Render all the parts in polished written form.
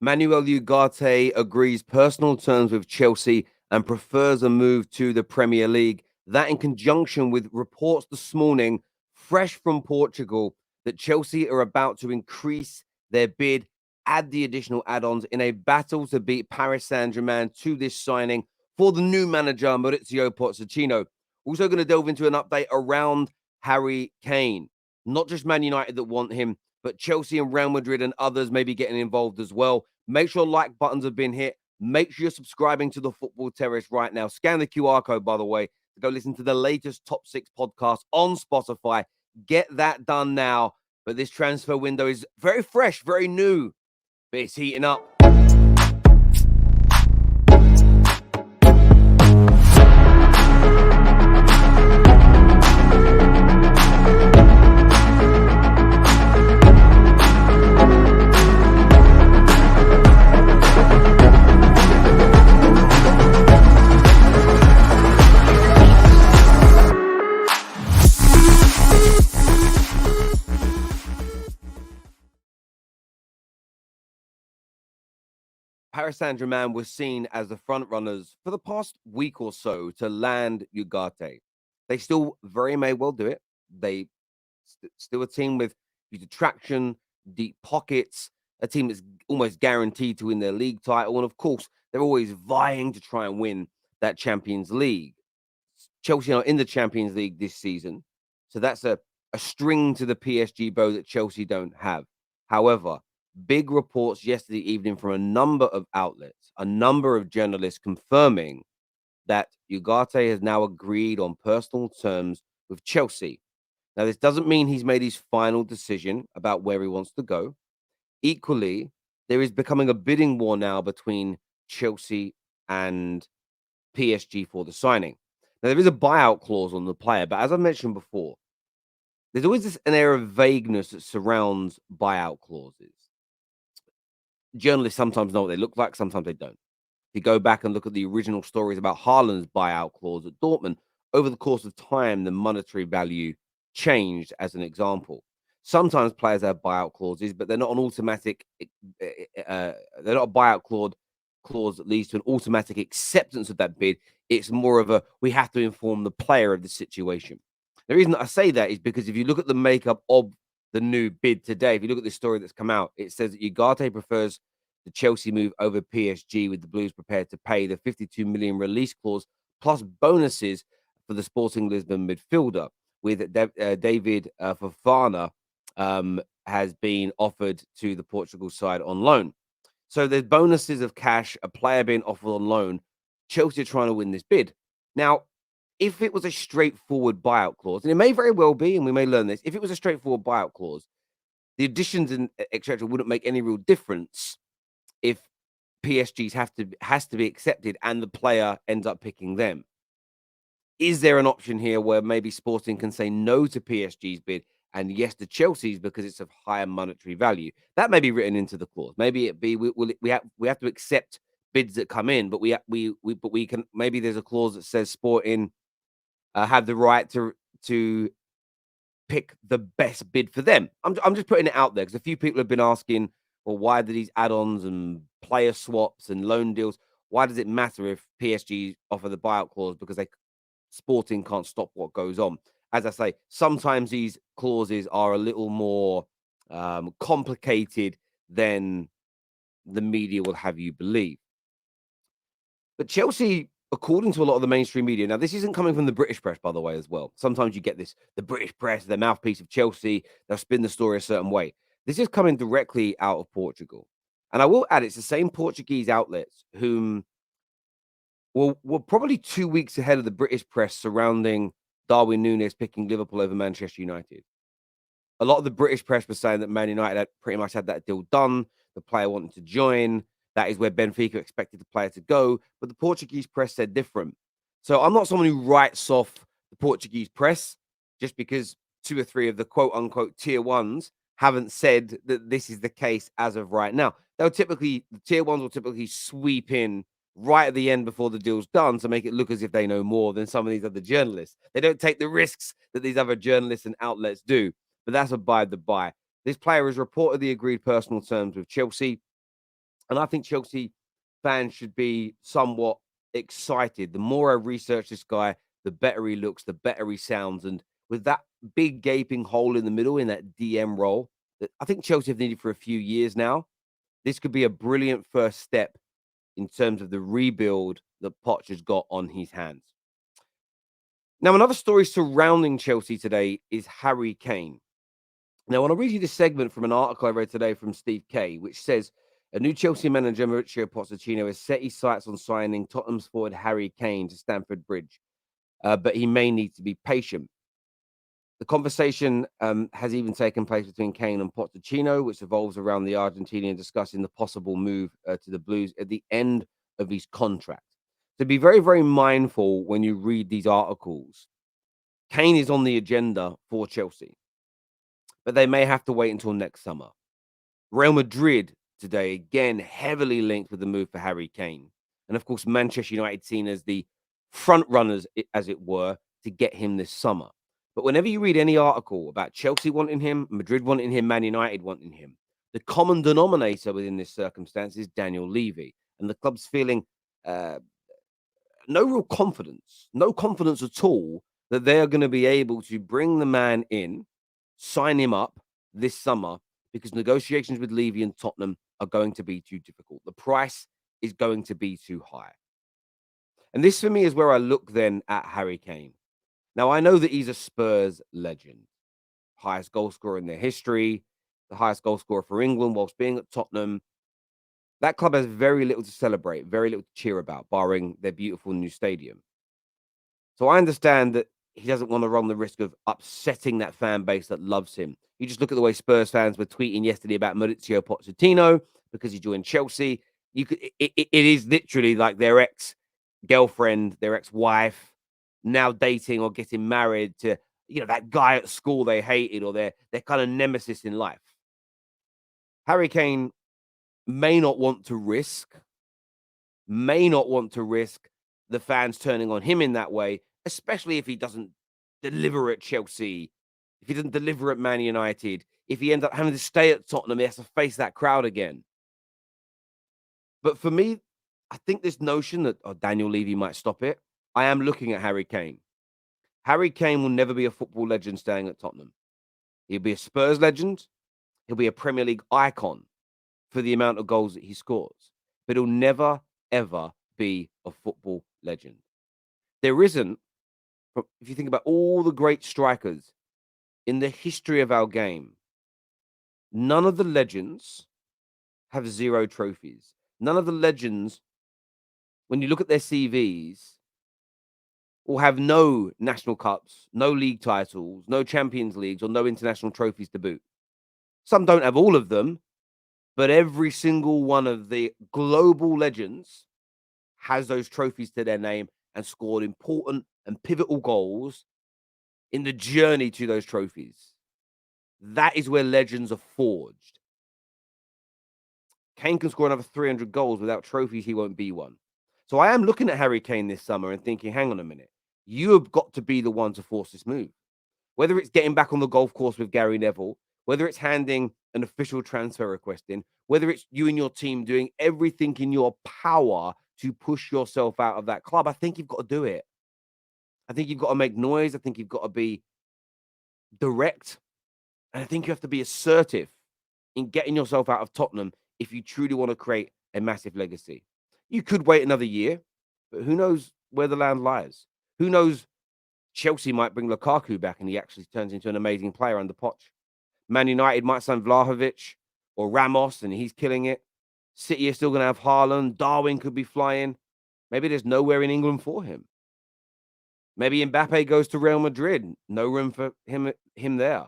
𝗠 agrees personal terms with Chelsea and prefers a move to the Premier League. That in conjunction with reports this morning, fresh from Portugal, that Chelsea are about to increase their bid, add the additional add-ons in a battle to beat Paris Saint-Germain to this signing for the new manager, Maurizio Pochettino. Also going to delve into an update around Harry Kane. Not just Man United that want him, but Chelsea and Real Madrid and others may be getting involved as well. Make sure like buttons have been hit. Make sure you're subscribing to the Football Terrace right now. Scan the QR code, by the way, to go listen to the latest Top 6 podcast on Spotify. Get that done now. But this transfer window is very fresh, very new, but it's heating up. Paris Saint-Germain was seen as the front runners for the past week or so to land Ugarte. They still very may well do it. They still a team with huge attraction, deep pockets, a team that's almost guaranteed to win their league title. And of course, they're always vying to try and win that Champions League. Chelsea are in the Champions League this season. So that's a string to the PSG bow that Chelsea don't have. However, big reports yesterday evening from a number of outlets, a number of journalists confirming that Ugarte has now agreed on personal terms with Chelsea. Now, this doesn't mean he's made his final decision about where he wants to go. Equally, there is becoming a bidding war now between Chelsea and PSG for the signing. Now, there is a buyout clause on the player, but as I mentioned before, there's always an air of vagueness that surrounds buyout clauses. Journalists sometimes know what they look like, sometimes they don't. If you go back and look at the original stories about Haaland's buyout clause at Dortmund, over the course of time, the monetary value changed, as an example. Sometimes players have buyout clauses, but they're not an automatic, they're not a buyout clause that leads to an automatic acceptance of that bid. It's more of a, we have to inform the player of the situation. The reason I say that is because if you look at the makeup of the new bid today, if you look at this story that's come out, it says that Ugarte prefers the Chelsea move over PSG, with the Blues prepared to pay the 52 million release clause plus bonuses for the Sporting Lisbon midfielder, with David Fofana has been offered to the Portugal side on loan. So there's bonuses of cash, a player being offered on loan. Chelsea are trying to win this bid. Now, if it was a straightforward buyout clause, and it may very well be, and we may learn this, if it was a straightforward buyout clause, the additions and etc. wouldn't make any real difference if PSG's has to be accepted and the player ends up picking them. Is there an option here where maybe Sporting can say no to PSG's bid and yes to Chelsea's because it's of higher monetary value? That may be written into the clause. Maybe it be we have to accept bids that come in, but we can, maybe there's a clause that says Sporting have the right to pick the best bid for them. I'm just putting it out there because a few people have been asking, well, why do these add-ons and player swaps and loan deals, why does it matter if PSG offer the buyout clause? Because Sporting can't stop what goes on. As I say, sometimes these clauses are a little more complicated than the media will have you believe. But Chelsea, according to a lot of the mainstream media, now this isn't coming from the British press, by the way, as well. Sometimes you get this, the British press, the mouthpiece of Chelsea, they'll spin the story a certain way. This is coming directly out of Portugal. And I will add, it's the same Portuguese outlets whom were probably 2 weeks ahead of the British press surrounding Darwin Núñez picking Liverpool over Manchester United. A lot of the British press was saying that Man United had pretty much had that deal done. The player wanted to join. That is where Benfica expected the player to go. But the Portuguese press said different. So I'm not someone who writes off the Portuguese press just because 2 or 3 of the quote unquote tier ones haven't said that this is the case as of right now. The tier ones will typically sweep in right at the end before the deal's done to make it look as if they know more than some of these other journalists. They don't take the risks that these other journalists and outlets do. But that's a by the by. This player has reportedly agreed personal terms with Chelsea. And I think Chelsea fans should be somewhat excited. The more I research this guy, the better he looks, the better he sounds. And with that big gaping hole in the middle in that DM role that I think Chelsea have needed for a few years now, this could be a brilliant first step in terms of the rebuild that Poch has got on his hands. Now, another story surrounding Chelsea today is Harry Kane. Now, I want to read you this segment from an article I read today from Steve Kay, which says a new Chelsea manager, Mauricio Pochettino, has set his sights on signing Tottenham's forward Harry Kane to Stamford Bridge, but he may need to be patient. The conversation has even taken place between Kane and Pochettino, which revolves around the Argentinian discussing the possible move to the Blues at the end of his contract. So be very, very mindful when you read these articles. Kane is on the agenda for Chelsea, but they may have to wait until next summer. Real Madrid today, again, heavily linked with the move for Harry Kane. And of course, Manchester United seen as the front runners, as it were, to get him this summer. But whenever you read any article about Chelsea wanting him, Madrid wanting him, Man United wanting him, the common denominator within this circumstance is Daniel Levy. And the club's feeling no real confidence, no confidence at all that they are going to be able to bring the man in, sign him up this summer, because negotiations with Levy and Tottenham are going to be too difficult. The price is going to be too high. And this for me is where I look then at Harry Kane. Now, I know that he's a Spurs legend, highest goal scorer in their history, the highest goal scorer for England whilst being at Tottenham. That club has very little to celebrate, very little to cheer about, barring their beautiful new stadium. So I understand that he doesn't want to run the risk of upsetting that fan base that loves him. You just look at the way Spurs fans were tweeting yesterday about Mauricio Pochettino because he joined Chelsea. It is literally like their ex-girlfriend, their ex-wife, now dating or getting married to, that guy at school they hated, or their kind of nemesis in life. Harry Kane may not want to risk the fans turning on him in that way, especially if he doesn't deliver at Chelsea, if he doesn't deliver at Man United, if he ends up having to stay at Tottenham, he has to face that crowd again. But for me, I think this notion that Daniel Levy might stop it, I am looking at Harry Kane. Harry Kane will never be a football legend staying at Tottenham. He'll be a Spurs legend. He'll be a Premier League icon for the amount of goals that he scores. But he'll never, ever be a football legend. There isn't, if you think about all the great strikers in the history of our game, none of the legends have 0 trophies. None of the legends, when you look at their CVs, will have no national cups, no league titles, no Champions Leagues, or no international trophies to boot. Some don't have all of them, but every single one of the global legends has those trophies to their name and scored important and pivotal goals in the journey to those trophies. That is where legends are forged. Kane can score another 300 goals without trophies. He won't be one. So I am looking at Harry Kane this summer and thinking, hang on a minute. You have got to be the one to force this move. Whether it's getting back on the golf course with Gary Neville, whether it's handing an official transfer request in, whether it's you and your team doing everything in your power to push yourself out of that club, I think you've got to do it. I think you've got to make noise. I think you've got to be direct. And I think you have to be assertive in getting yourself out of Tottenham if you truly want to create a massive legacy. You could wait another year, but who knows where the land lies? Who knows? Chelsea might bring Lukaku back and he actually turns into an amazing player under Poch. Man United might sign 𝗨𝗏 or Ramos and he's killing it. City is still going to have Haaland. Darwin could be flying. Maybe there's nowhere in England for him. Maybe Mbappe goes to Real Madrid. No room for him there.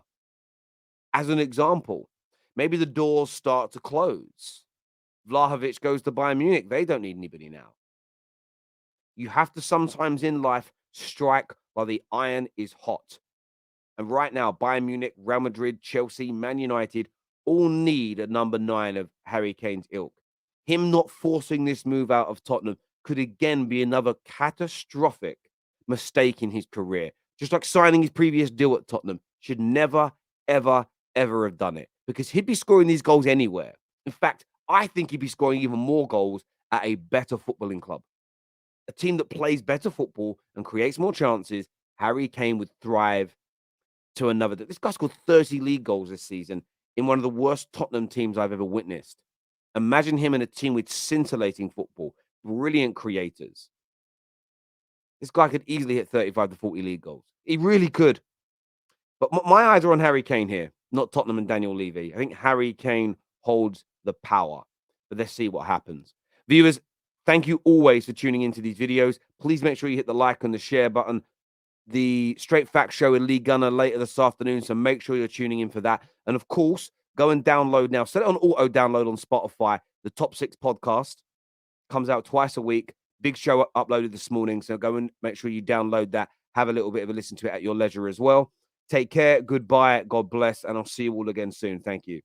As an example, maybe the doors start to close. 𝗨𝗏 goes to Bayern Munich. They don't need anybody now. You have to sometimes in life strike while the iron is hot. And right now, Bayern Munich, Real Madrid, Chelsea, Man United all need a number 9 of Harry Kane's ilk. Him not forcing this move out of Tottenham could again be another catastrophic mistake in his career. Just like signing his previous deal at Tottenham. Should never, ever, ever have done it. Because he'd be scoring these goals anywhere. In fact, I think he'd be scoring even more goals at a better footballing club. A team that plays better football and creates more chances, Harry Kane would thrive to another. This guy scored 30 league goals this season in one of the worst Tottenham teams I've ever witnessed. Imagine him in a team with scintillating football, brilliant creators. This guy could easily hit 35 to 40 league goals. He really could. But my eyes are on Harry Kane here, not Tottenham and Daniel Levy. I think Harry Kane holds the power. But let's see what happens. Viewers, thank you always for tuning into these videos. Please make sure you hit the like and the share button. The Straight Facts show in Lee Gunner later this afternoon, so make sure you're tuning in for that. And of course, go and download now. Set it on auto download on Spotify. The Top 6 podcast comes out twice a week. Big show uploaded this morning, so go and make sure you download that. Have a little bit of a listen to it at your leisure as well. Take care. Goodbye. God bless. And I'll see you all again soon. Thank you.